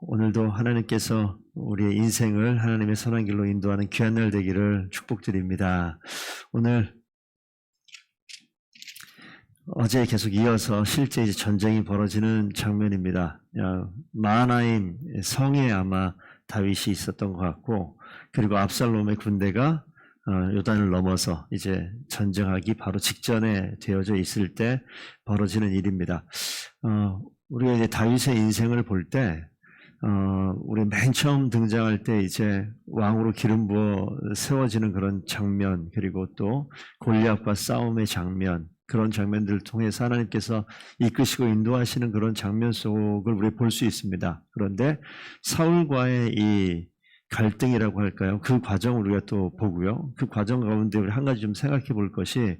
오늘도 하나님께서 우리의 인생을 하나님의 선한 길로 인도하는 귀한 날 되기를 축복드립니다. 오늘 어제 계속 이어서 실제 이제 전쟁이 벌어지는 장면입니다. 마하나임 성에 아마 다윗이 있었던 것 같고, 그리고 압살롬의 군대가 요단을 넘어서 이제 전쟁하기 바로 직전에 되어져 있을 때 벌어지는 일입니다. 우리가 이제 다윗의 인생을 볼 때, 우리 맨 처음 등장할 때 이제 왕으로 기름 부어 세워지는 그런 장면, 그리고 또 골리앗과 싸움의 장면, 그런 장면들을 통해서 하나님께서 이끄시고 인도하시는 그런 장면 속을 우리 볼 수 있습니다. 그런데 사울과의 이 갈등이라고 할까요? 그 과정을 우리가 또 보고요. 그 과정 가운데 우리 한 가지 좀 생각해 볼 것이,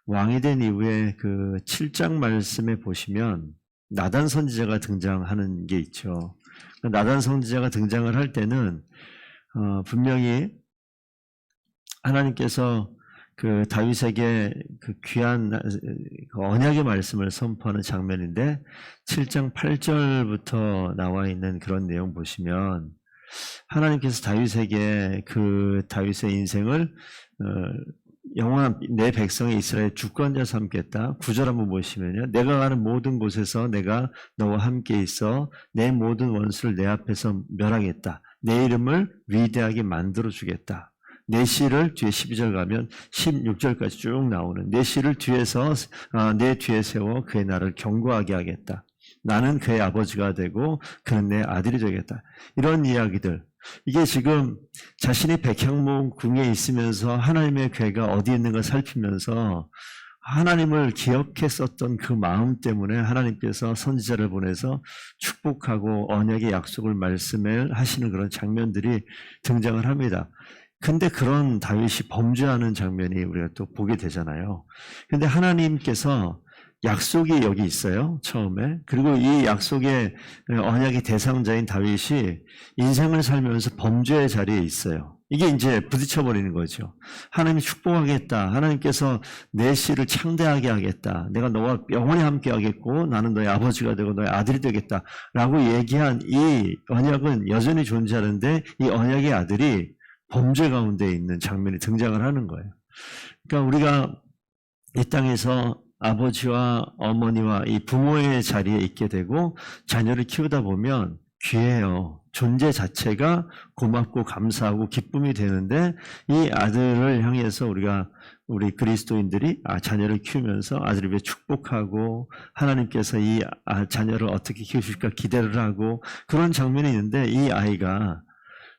왕이 된 이후에 그 7장 말씀에 보시면 나단 선지자가 등장하는 게 있죠. 나단 선지자가 등장을 할 때는 분명히 하나님께서 그 다윗에게 그 귀한 언약의 말씀을 선포하는 장면인데, 7장 8절부터 나와 있는 그런 내용 보시면 하나님께서 다윗에게 그 다윗의 인생을 영원한 내 백성의 이스라엘 주권자 삼겠다. 9절 한번 보시면요, 내가 가는 모든 곳에서 내가 너와 함께 있어 내 모든 원수를 내 앞에서 멸하겠다. 내 이름을 위대하게 만들어 주겠다. 내 씨를 뒤에 12절 가면 16절까지 쭉 나오는, 내 씨를 내 뒤에 세워 그의 나를 견고하게 하겠다. 나는 그의 아버지가 되고 그는 내 아들이 되겠다. 이런 이야기들, 이게 지금 자신이 백향목 궁에 있으면서 하나님의 궤가 어디 있는가 살피면서 하나님을 기억했었던 그 마음 때문에 하나님께서 선지자를 보내서 축복하고 언약의 약속을 말씀을 하시는 그런 장면들이 등장을 합니다. 근데 그런 다윗이 범죄하는 장면이 우리가 또 보게 되잖아요. 근데 하나님께서 약속이 여기 있어요, 처음에. 그리고 이 약속의 언약의 대상자인 다윗이 인생을 살면서 범죄의 자리에 있어요. 이게 이제 부딪혀버리는 거죠. 하나님이 축복하겠다. 하나님께서 내 씨를 창대하게 하겠다. 내가 너와 영원히 함께 하겠고 나는 너의 아버지가 되고 너의 아들이 되겠다. 라고 얘기한 이 언약은 여전히 존재하는데, 이 언약의 아들이 범죄 가운데 있는 장면이 등장을 하는 거예요. 그러니까 우리가 이 땅에서 아버지와 어머니와 이 부모의 자리에 있게 되고 자녀를 키우다 보면 귀해요. 존재 자체가 고맙고 감사하고 기쁨이 되는데, 이 아들을 향해서 우리 그리스도인들이 자녀를 키우면서 아들을 위해 축복하고 하나님께서 이 자녀를 어떻게 키우실까 기대를 하고 그런 장면이 있는데, 이 아이가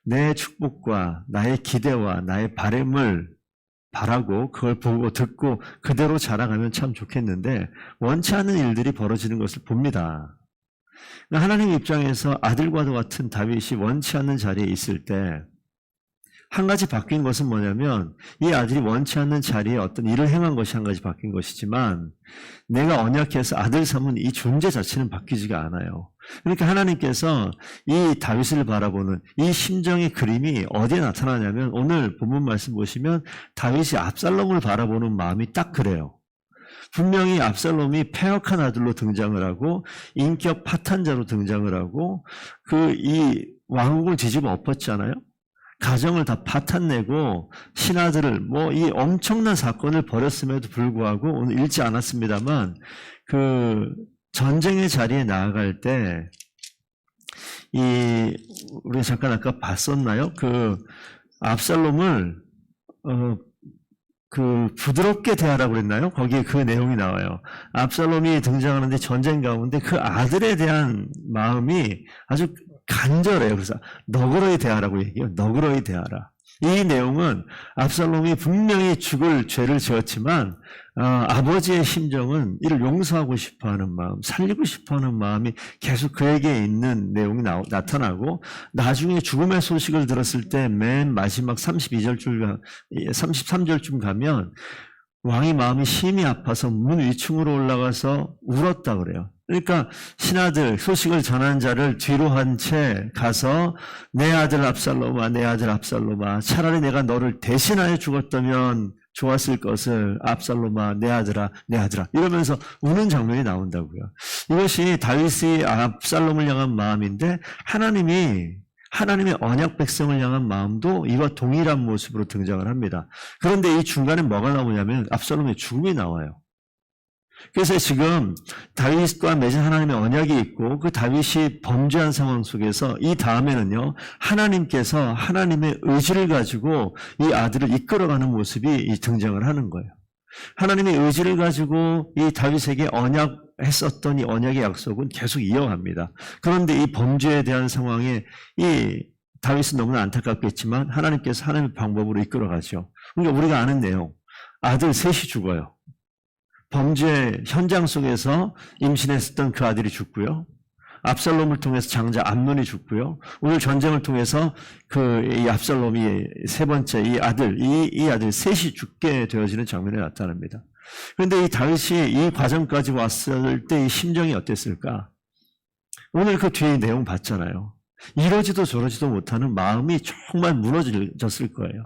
내 축복과 나의 기대와 나의 바람을 바라고 그걸 보고 듣고 그대로 자라가면 참 좋겠는데, 원치 않는 일들이 벌어지는 것을 봅니다. 하나님 입장에서 아들과도 같은 다윗이 원치 않는 자리에 있을 때 한 가지 바뀐 것은 뭐냐면, 이 아들이 원치 않는 자리에 어떤 일을 행한 것이 한 가지 바뀐 것이지만, 내가 언약해서 아들 삼은 이 존재 자체는 바뀌지가 않아요. 그러니까 하나님께서 이 다윗을 바라보는 이 심정의 그림이 어디에 나타나냐면, 오늘 본문 말씀 보시면 다윗이 압살롬을 바라보는 마음이 딱 그래요. 분명히 압살롬이 패역한 아들로 등장을 하고 인격 파탄자로 등장을 하고 이 왕국을 뒤집어 엎었잖아요. 가정을 다 파탄내고 신하들을 이 엄청난 사건을 벌였음에도 불구하고, 오늘 읽지 않았습니다만 그 전쟁의 자리에 나아갈 때 우리 잠깐 아까 봤었나요? 그 압살롬을 부드럽게 대하라고 그랬나요? 거기에 그 내용이 나와요. 압살롬이 등장하는데 전쟁 가운데 그 아들에 대한 마음이 아주 간절해요. 그래서 너그러이 대하라고 얘기해요. 너그러이 대하라. 이 내용은 압살롬이 분명히 죽을 죄를 지었지만 아버지의 심정은 이를 용서하고 싶어하는 마음, 살리고 싶어하는 마음이 계속 그에게 있는 내용이 나타나고, 나중에 죽음의 소식을 들었을 때 맨 마지막 33절쯤 가면 왕의 마음이 심히 아파서 문 위층으로 올라가서 울었다 그래요. 그러니까 신하들, 소식을 전한 자를 뒤로 한 채 가서 내 아들 압살롬아, 내 아들 압살롬아, 차라리 내가 너를 대신하여 죽었다면 좋았을 것을 압살롬아 내 아들아 내 아들아 이러면서 우는 장면이 나온다고요. 이것이 다윗이 압살롬을 향한 마음인데 하나님의 언약 백성을 향한 마음도 이와 동일한 모습으로 등장을 합니다. 그런데 이 중간에 뭐가 나오냐면 압살롬의 죽음이 나와요. 그래서 지금 다윗과 맺은 하나님의 언약이 있고 그 다윗이 범죄한 상황 속에서 이 다음에는요 하나님께서 하나님의 의지를 가지고 이 아들을 이끌어가는 모습이 등장을 하는 거예요. 하나님의 의지를 가지고 이 다윗에게 언약했었던 이 언약의 약속은 계속 이어갑니다. 그런데 이 범죄에 대한 상황에 이 다윗은 너무나 안타깝겠지만 하나님께서 하나님의 방법으로 이끌어가죠. 그러니까 우리가 아는 내용, 아들 셋이 죽어요. 범죄 현장 속에서 임신했었던 그 아들이 죽고요. 압살롬을 통해서 장자 암논이 죽고요. 오늘 전쟁을 통해서 이 압살롬이 세 번째 이 아들 셋이 죽게 되어지는 장면이 나타납니다. 그런데 이 다윗이 이 과정까지 왔을 때 이 심정이 어땠을까? 오늘 그 뒤에 내용 봤잖아요. 이러지도 저러지도 못하는 마음이 정말 무너졌을 거예요.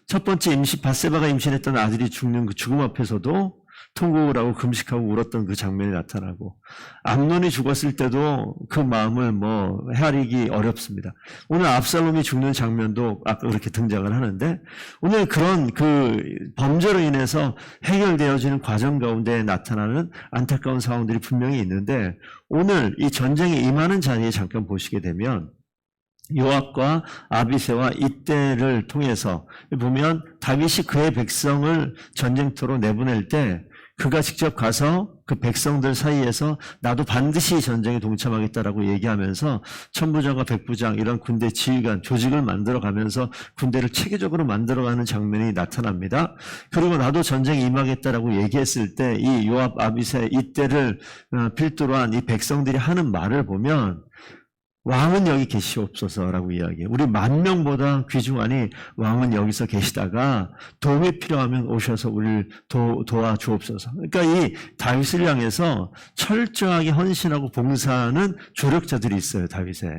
첫 번째 밧세바가 임신했던 아들이 죽는 그 죽음 앞에서도 통곡을 하고 금식하고 울었던 그 장면이 나타나고 암논이 죽었을 때도 그 마음을 헤아리기 어렵습니다. 오늘 압살롬이 죽는 장면도 아까 그렇게 등장을 하는데 오늘 그런 그 범죄로 인해서 해결되어지는 과정 가운데 나타나는 안타까운 상황들이 분명히 있는데 오늘 이 전쟁에 임하는 자리에 잠깐 보시게 되면 요압과 아비새와 이때를 통해서 보면 다윗이 그의 백성을 전쟁터로 내보낼 때 그가 직접 가서 그 백성들 사이에서 나도 반드시 전쟁에 동참하겠다라고 얘기하면서 천부장과 백부장 이런 군대 지휘관 조직을 만들어가면서 군대를 체계적으로 만들어가는 장면이 나타납니다. 그리고 나도 전쟁에 임하겠다라고 얘기했을 때 이 요압, 아비새 이때를 필두로 한 이 백성들이 하는 말을 보면 왕은 여기 계시옵소서라고 이야기해요. 우리 10,000명보다 귀중하니 왕은 여기서 계시다가 도움이 필요하면 오셔서 우리를 도와주옵소서. 그러니까 이 다윗을 향해서 철저하게 헌신하고 봉사하는 조력자들이 있어요. 다윗에.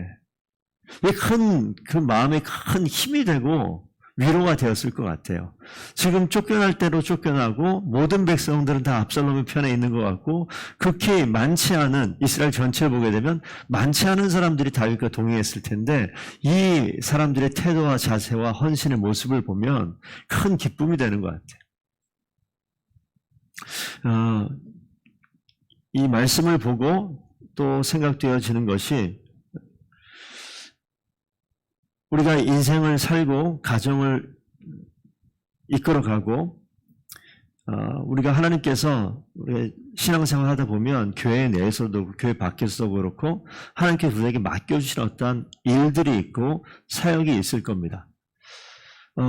그 마음에 큰 힘이 되고 위로가 되었을 것 같아요. 지금 쫓겨날 대로 쫓겨나고 모든 백성들은 다 압살롬의 편에 있는 것 같고 극히 많지 않은 이스라엘 전체를 보게 되면 많지 않은 사람들이 다윗과 동행했을 텐데 이 사람들의 태도와 자세와 헌신의 모습을 보면 큰 기쁨이 되는 것 같아요. 이 말씀을 보고 또 생각되어지는 것이 우리가 인생을 살고 가정을 이끌어가고 우리가 하나님께서 우리가 신앙생활 하다 보면 교회 내에서도 교회 밖에서도 그렇고 하나님께서 우리에게 맡겨주신 어떠한 일들이 있고 사역이 있을 겁니다.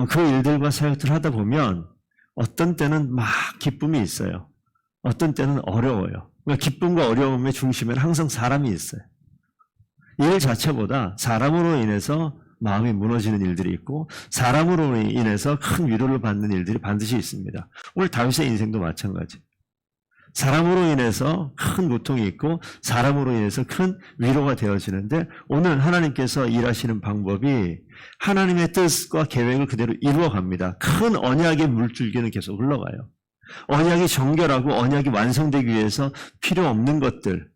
그 일들과 사역들을 하다 보면 어떤 때는 막 기쁨이 있어요. 어떤 때는 어려워요. 그러니까 기쁨과 어려움의 중심에는 항상 사람이 있어요. 일 자체보다 사람으로 인해서 마음이 무너지는 일들이 있고 사람으로 인해서 큰 위로를 받는 일들이 반드시 있습니다. 오늘 다윗의 인생도 마찬가지. 사람으로 인해서 큰 고통이 있고 사람으로 인해서 큰 위로가 되어지는데 오늘 하나님께서 일하시는 방법이 하나님의 뜻과 계획을 그대로 이루어갑니다. 큰 언약의 물줄기는 계속 흘러가요. 언약이 정결하고 언약이 완성되기 위해서 필요 없는 것들,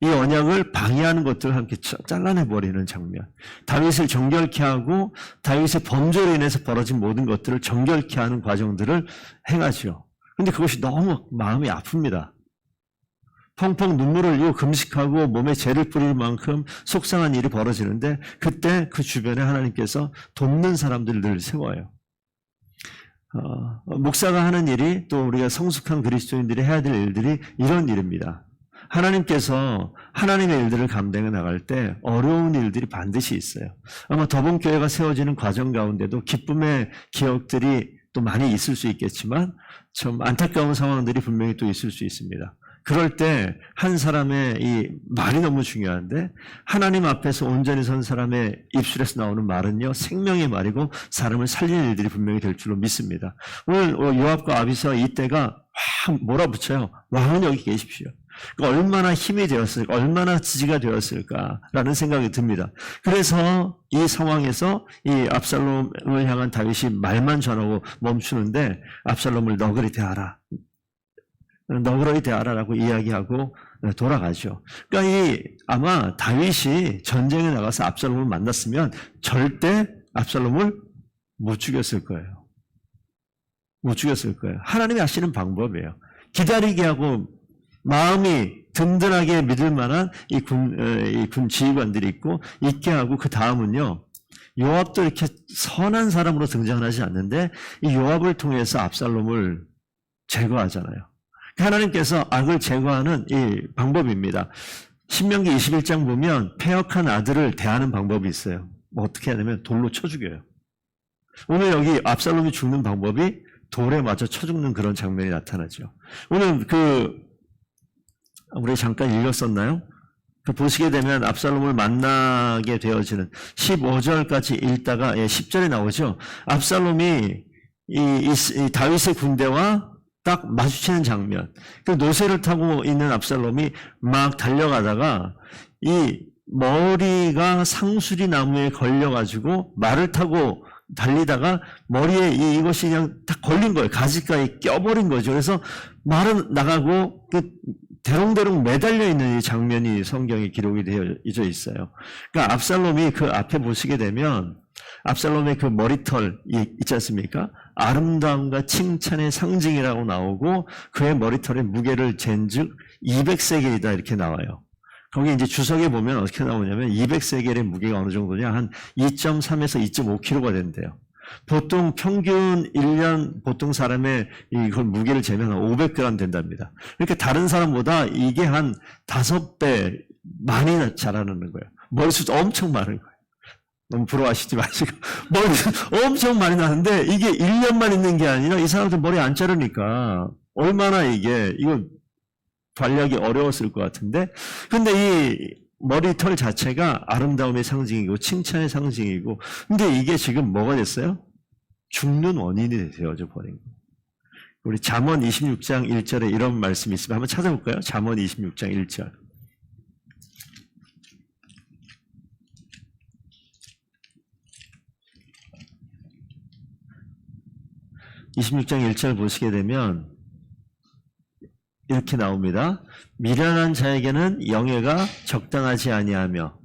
이 언약을 방해하는 것들을 함께 잘라내버리는 장면. 다윗을 정결케 하고 다윗의 범죄로 인해서 벌어진 모든 것들을 정결케 하는 과정들을 행하죠. 근데 그것이 너무 마음이 아픕니다. 펑펑 눈물을 흘리고 금식하고 몸에 재를 뿌릴 만큼 속상한 일이 벌어지는데 그때 그 주변에 하나님께서 돕는 사람들을 늘 세워요. 목사가 하는 일이 또 우리가 성숙한 그리스도인들이 해야 될 일들이 이런 일입니다. 하나님께서 하나님의 일들을 감당해 나갈 때 어려운 일들이 반드시 있어요. 아마 더본교회가 세워지는 과정 가운데도 기쁨의 기억들이 또 많이 있을 수 있겠지만 좀 안타까운 상황들이 분명히 또 있을 수 있습니다. 그럴 때 한 사람의 이 말이 너무 중요한데 하나님 앞에서 온전히 선 사람의 입술에서 나오는 말은요 생명의 말이고 사람을 살리는 일들이 분명히 될 줄로 믿습니다. 오늘 요압과 아비새와 이때가 확 몰아붙여요. 왕은 여기 계십시오. 그러니까 얼마나 힘이 되었을까, 얼마나 지지가 되었을까라는 생각이 듭니다. 그래서 이 상황에서 이 압살롬을 향한 다윗이 말만 전하고 멈추는데 압살롬을 너그리 대하라. 너그러이 대하라라고 이야기하고 돌아가죠. 그러니까 아마 다윗이 전쟁에 나가서 압살롬을 만났으면 절대 압살롬을 못 죽였을 거예요. 못 죽였을 거예요. 하나님이 하시는 방법이에요. 기다리게 하고 마음이 든든하게 믿을 만한 이 군 지휘관들이 있게 하고 그 다음은요. 요압도 이렇게 선한 사람으로 등장하지 않는데 이 요압을 통해서 압살롬을 제거하잖아요. 하나님께서 악을 제거하는 이 방법입니다. 신명기 21장 보면 패역한 아들을 대하는 방법이 있어요. 뭐 어떻게 하냐면 돌로 쳐 죽여요. 오늘 여기 압살롬이 죽는 방법이 돌에 맞아 쳐 죽는 그런 장면이 나타나죠. 오늘 우리 잠깐 읽었었나요? 보시게 되면 압살롬을 만나게 되어지는 15절까지 읽다가 10절에 나오죠. 압살롬이 이 다윗의 군대와 딱 마주치는 장면. 그 노새를 타고 있는 압살롬이 막 달려가다가 이 머리가 상수리 나무에 걸려가지고 말을 타고 달리다가 머리에 이것이 그냥 딱 걸린 거예요. 가지가에 껴버린 거죠. 그래서 말은 나가고 대롱대롱 매달려 있는 이 장면이 성경에 기록이 되어져 있어요. 그러니까 압살롬이 그 앞에 보시게 되면 압살롬의 그 머리털 있지 않습니까? 아름다움과 칭찬의 상징이라고 나오고 그의 머리털의 무게를 잰즉 200세겔이다 이렇게 나와요. 거기 이제 주석에 보면 어떻게 나오냐면 200세겔의 무게가 어느 정도냐 한 2.3에서 2.5kg가 된대요. 보통 평균 1년 보통 사람의 이걸 무게를 재면 한 500g 된답니다. 그러니까 다른 사람보다 이게 한 5배 많이 자라는 거예요. 머리숱 엄청 많은 거예요. 너무 부러워하시지 마시고 머리숱 엄청 많이 나는데 이게 1년만 있는 게 아니라 이 사람들 머리 안 자르니까 얼마나 이거 관리하기 어려웠을 것 같은데 근데 이 머리털 자체가 아름다움의 상징이고 칭찬의 상징이고 근데 이게 지금 뭐가 됐어요? 죽는 원인이 되어져 버린 거예요. 우리 잠언 26장 1절에 이런 말씀이 있으면 한번 찾아볼까요? 잠언 26장 1절 26장 1절 보시게 되면 이렇게 나옵니다. 미련한 자에게는 영예가 적당하지 아니하며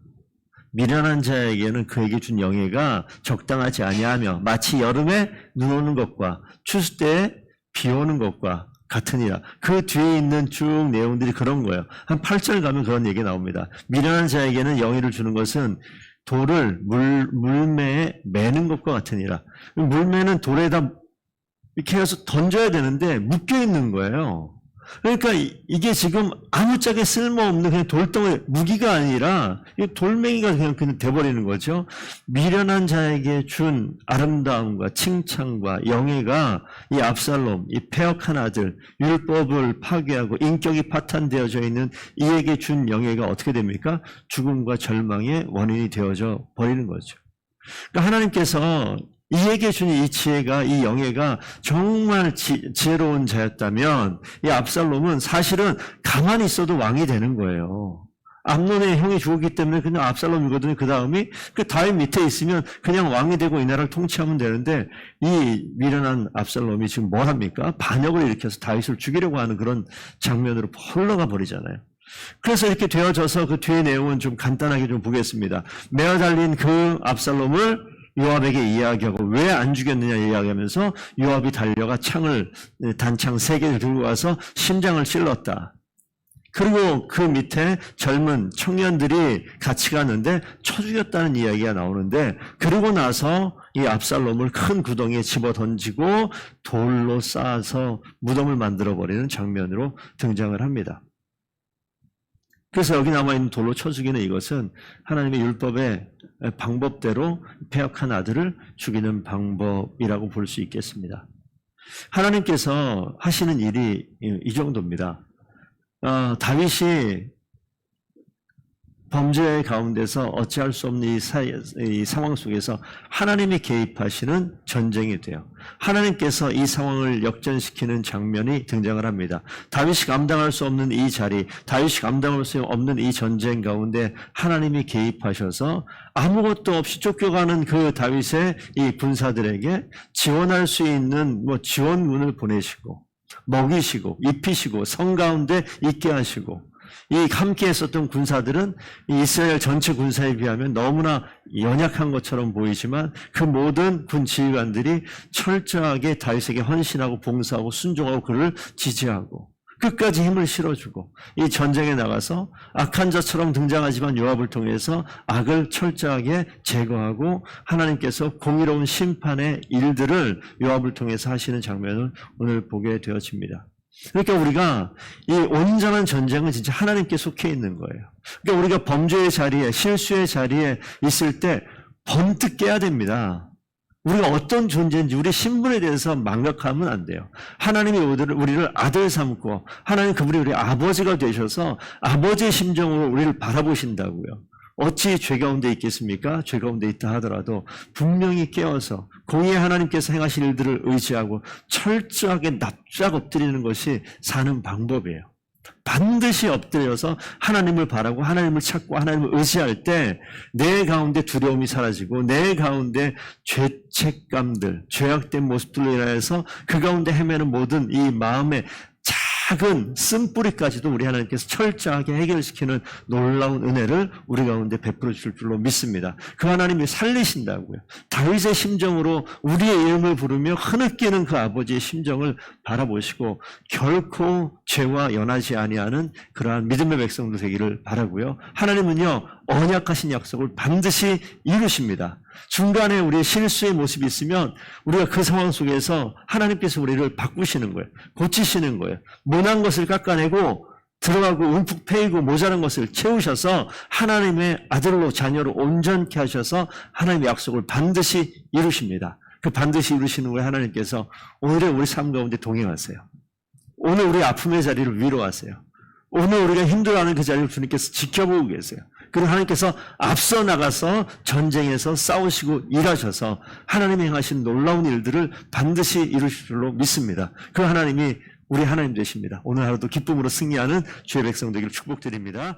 미련한 자에게는 그에게 준 영예가 적당하지 아니하며 마치 여름에 눈 오는 것과 추수 때에 비 오는 것과 같으니라. 그 뒤에 있는 쭉 내용들이 그런 거예요. 한 8절 가면 그런 얘기 나옵니다. 미련한 자에게는 영예를 주는 것은 돌을 물매에 매는 것과 같으니라. 물매는 돌에다 이렇게 해서 던져야 되는데 묶여 있는 거예요. 그러니까 이게 지금 아무짝에 쓸모없는 그냥 돌덩어리, 무기가 아니라 돌멩이가 그냥 돼버리는 거죠. 미련한 자에게 준 아름다움과 칭찬과 영예가 이 압살롬, 이 패역한 아들, 율법을 파괴하고 인격이 파탄되어져 있는 이에게 준 영예가 어떻게 됩니까? 죽음과 절망의 원인이 되어져 버리는 거죠. 그러니까 하나님께서 이에게 준 이 지혜가, 이 영예가 정말 지혜로운 자였다면 이 압살롬은 사실은 가만히 있어도 왕이 되는 거예요. 암논의 형이 죽었기 때문에 그냥 압살롬이거든요. 그 다음이 그 다윗 밑에 있으면 그냥 왕이 되고 이 나라를 통치하면 되는데 이 미련한 압살롬이 지금 뭘 합니까? 반역을 일으켜서 다윗을 죽이려고 하는 그런 장면으로 흘러가 버리잖아요. 그래서 이렇게 되어져서 그 뒤의 내용은 좀 간단하게 좀 보겠습니다. 매어 달린 그 압살롬을 요압에게 이야기하고 왜 안 죽였느냐 이야기하면서 요압이 달려가 단창 3개를 들고 와서 심장을 찔렀다. 그리고 그 밑에 젊은 청년들이 같이 가는데 쳐 죽였다는 이야기가 나오는데 그러고 나서 이 압살롬을 큰 구덩이에 집어 던지고 돌로 쌓아서 무덤을 만들어버리는 장면으로 등장을 합니다. 그래서 여기 남아있는 돌로 쳐 죽이는 이것은 하나님의 율법의 방법대로 패역한 아들을 죽이는 방법이라고 볼 수 있겠습니다. 하나님께서 하시는 일이 이 정도입니다. 다윗이 범죄 가운데서 어찌할 수 없는 이 상황 속에서 하나님이 개입하시는 전쟁이 돼요. 하나님께서 이 상황을 역전시키는 장면이 등장을 합니다. 다윗이 감당할 수 없는 이 자리, 다윗이 감당할 수 없는 이 전쟁 가운데 하나님이 개입하셔서 아무것도 없이 쫓겨가는 그 다윗의 이 군사들에게 지원할 수 있는 지원군을 보내시고 먹이시고 입히시고 성 가운데 있게 하시고, 이 함께 했었던 군사들은 이스라엘 전체 군사에 비하면 너무나 연약한 것처럼 보이지만 그 모든 군 지휘관들이 철저하게 다윗에게 헌신하고 봉사하고 순종하고 그를 지지하고 끝까지 힘을 실어주고 이 전쟁에 나가서 악한 자처럼 등장하지만 요압을 통해서 악을 철저하게 제거하고 하나님께서 공의로운 심판의 일들을 요압을 통해서 하시는 장면을 오늘 보게 되어집니다. 그러니까 우리가 이 온전한 전쟁은 진짜 하나님께 속해 있는 거예요. 그러니까 우리가 범죄의 자리에, 실수의 자리에 있을 때 번뜩 깨야 됩니다. 우리가 어떤 존재인지 우리 신분에 대해서 망각하면 안 돼요. 하나님이 우리를 아들 삼고 하나님 그분이 우리 아버지가 되셔서 아버지의 심정으로 우리를 바라보신다고요. 어찌 죄 가운데 있겠습니까? 죄 가운데 있다 하더라도 분명히 깨어서 공의의 하나님께서 행하실 일들을 의지하고 철저하게 납작 엎드리는 것이 사는 방법이에요. 반드시 엎드려서 하나님을 바라고 하나님을 찾고 하나님을 의지할 때 내 가운데 두려움이 사라지고 내 가운데 죄책감들, 죄악된 모습들로 인하여서 그 가운데 헤매는 모든 이 마음의 작은 쓴뿌리까지도 우리 하나님께서 철저하게 해결시키는 놀라운 은혜를 우리 가운데 베풀어 주실 줄로 믿습니다. 그 하나님이 살리신다고요. 다윗의 심정으로 우리의 이름을 부르며 흐느끼는 그 아버지의 심정을 바라보시고 결코 죄와 연하지 아니하는 그러한 믿음의 백성들 되기를 바라고요. 하나님은요, 언약하신 약속을 반드시 이루십니다. 중간에 우리의 실수의 모습이 있으면 우리가 그 상황 속에서 하나님께서 우리를 바꾸시는 거예요. 고치시는 거예요. 모난 것을 깎아내고 들어가고 움푹 패이고 모자란 것을 채우셔서 하나님의 아들로 자녀로 온전케 하셔서 하나님의 약속을 반드시 이루십니다. 그 반드시 이루시는 거에 하나님께서 오늘의 우리 삶 가운데 동행하세요. 오늘 우리 아픔의 자리를 위로하세요. 오늘 우리가 힘들어하는 그 자리를 주님께서 지켜보고 계세요. 그리고 하나님께서 앞서 나가서 전쟁에서 싸우시고 일하셔서 하나님이 행하신 놀라운 일들을 반드시 이루실 줄로 믿습니다. 그 하나님이 우리 하나님 되십니다. 오늘 하루도 기쁨으로 승리하는 주의 백성 되기를 축복드립니다.